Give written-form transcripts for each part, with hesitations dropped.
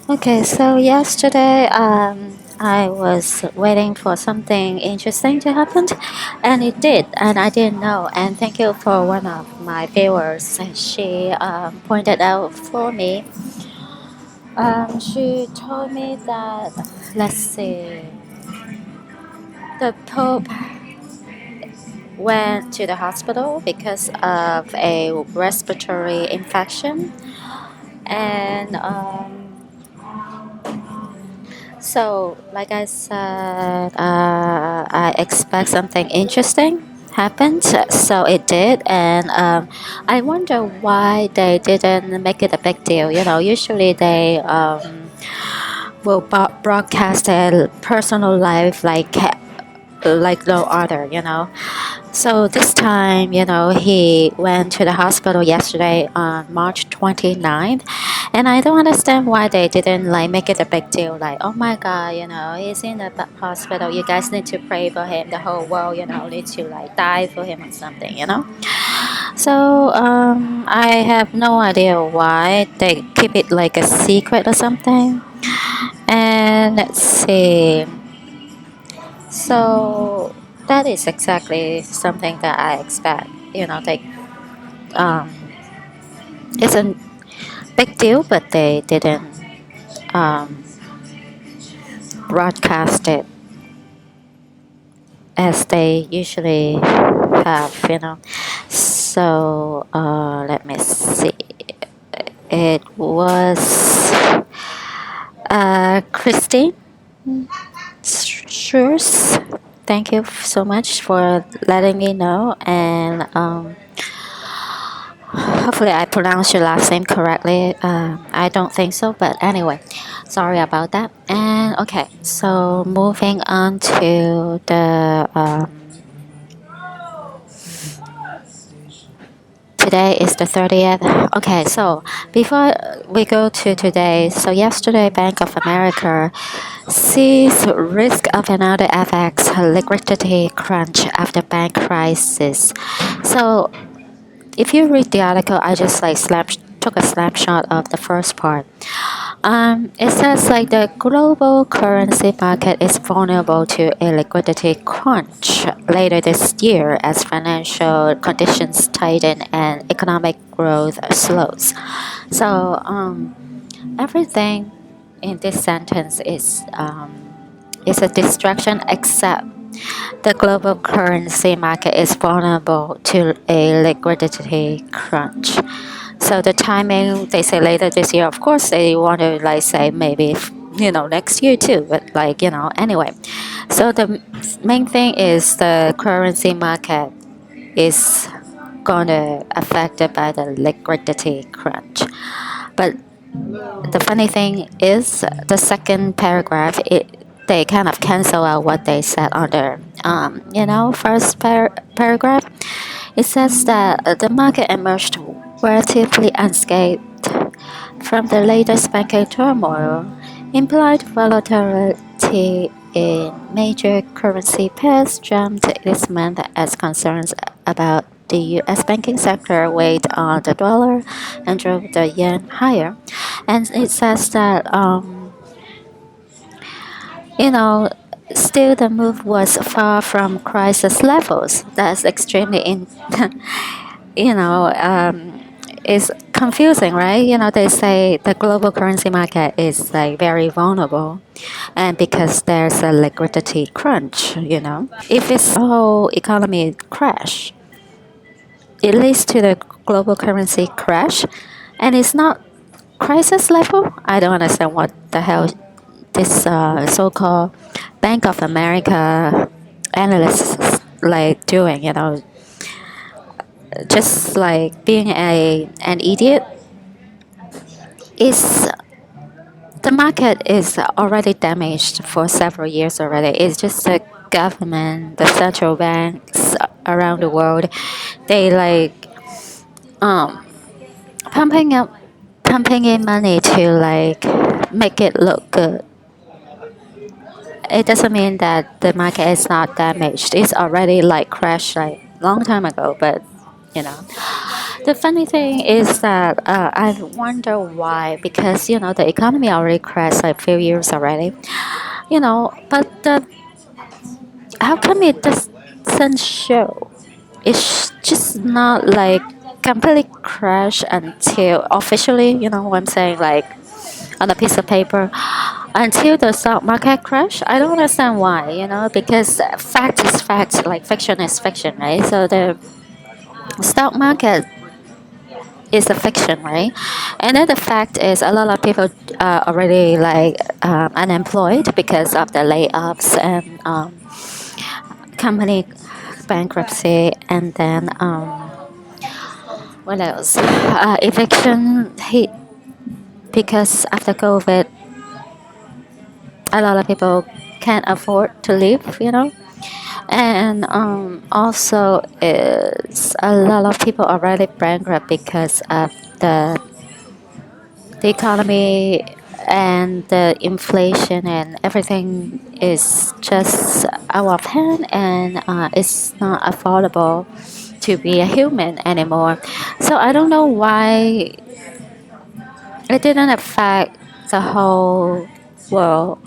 Okay, so yesterday I was waiting for something interesting to happen, and it did, and I didn't know. And thank you for one of my viewers. She pointed out for me. She told me that, let's see, the Pope went to the hospital because of a respiratory infection, and so, like I said, I expect something interesting happened. So it did, and I wonder why they didn't make it a big deal. Usually they will broadcast their personal life like no other. So this time, he went to the hospital yesterday on March 29th, and I don't understand why they didn't like make it a big deal. Like, oh my God, he's in the hospital. You guys need to pray for him. The whole world, need to like die for him or something. So I have no idea why they keep it like a secret or something. And let's see. So that is exactly something that I expect. They um, it's a big deal, but they didn't um, broadcast it as they usually have. So let me see. It was Christine Schurz. Thank you so much for letting me know, and hopefully I pronounced your last name correctly. I don't think so, but anyway, sorry about that. And okay, so moving on to the today is the 30th. Okay, so before we go to today, so yesterday Bank of America sees risk of another FX liquidity crunch after bank crisis. So if you read the article, I just like took a snapshot of the first part. It says like the global currency market is vulnerable to a liquidity crunch later this year as financial conditions tighten and economic growth slows. So everything in this sentence is a distraction except the global currency market is vulnerable to a liquidity crunch. So the timing, they say later this year. Of course, they want to like say maybe next year too. But like anyway. So the main thing is the currency market is gonna affected by the liquidity crunch. But the funny thing is the second paragraph they kind of cancel out what they said on the first paragraph. It says that the market emerged relatively unscathed from the latest banking turmoil. Implied volatility in major currency pairs jumped this month as concerns about the U.S. banking sector weighed on the dollar and drove the yen higher. And it says that you know still the move was far from crisis levels. That's extremely you know is confusing, right? They say the global currency market is like very vulnerable, and because there's a liquidity crunch. If it's the whole economy crash, it leads to the global currency crash, and it's not crisis level. I don't understand what the hell this so-called Bank of America analysts like doing. Just like being an idiot. Is the market is already damaged for several years already. It's just the government, the central banks around the world, they like um, pumping up, pumping in money to like make it look good. It doesn't mean that the market is not damaged. It's already like crashed like long time ago, but you know. The funny thing is that I wonder why, because the economy already crashed like a few years already. But how come it doesn't show? It's just not like completely crash until officially, what I'm saying, like on a piece of paper, until the stock market crash. I don't understand why, because fact is fact, like fiction is fiction, right? So the stock market is a fiction, right? And then the fact is a lot of people already like unemployed because of the layoffs and company bankruptcy, and then what else? Eviction hit because after COVID, a lot of people can't afford to live, and also is a lot of people already bankrupt because of the economy and the inflation and everything is just out of hand, and it's not affordable to be a human anymore. So I don't know why it didn't affect the whole world,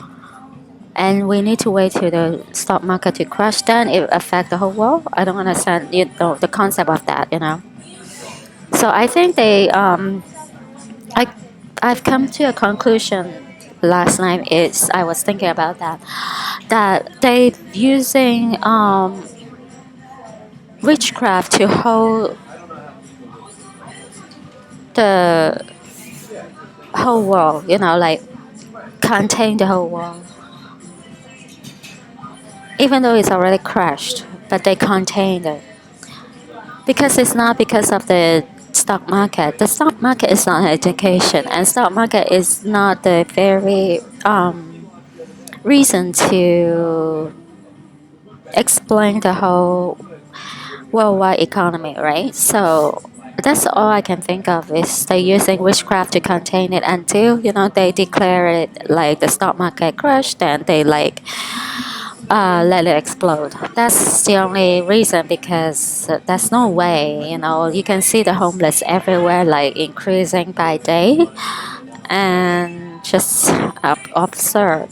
and we need to wait till the stock market to crash, then it affect the whole world. I don't understand the concept of that. So I think I I've come to a conclusion last night. Is I was thinking about that they using witchcraft to hold the whole world, like contain the whole world, even though it's already crashed, but they contain it because it's not because of the stock market. The stock market is not education, and stock market is not the very reason to explain the whole worldwide economy, right? So that's all I can think of is they using witchcraft to contain it until they declare it like the stock market crash, then they like let it explode. That's the only reason, because there's no way. You can see the homeless everywhere, like increasing by day, and just absurd.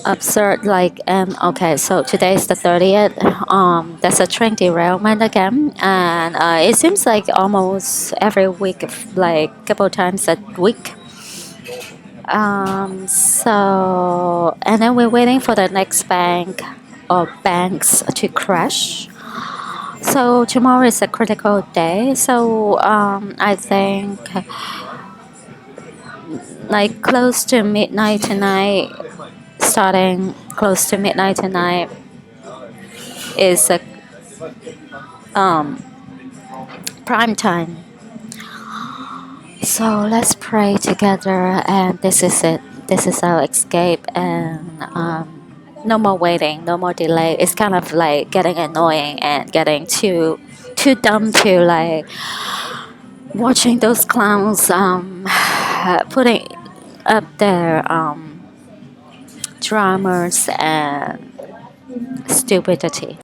Absurd, like, okay, so today is the 30th. There's a train derailment again, and it seems like almost every week, like couple times a week. So and then we're waiting for the next bank or banks to crash. So tomorrow is a critical day, so I think like close to midnight tonight, starting close to midnight tonight, is a um, prime time. So let's pray together, and this is it. This is our escape, and no more waiting, no more delay. It's kind of like getting annoying and getting too dumb to like watching those clowns putting up their dramas and stupidity.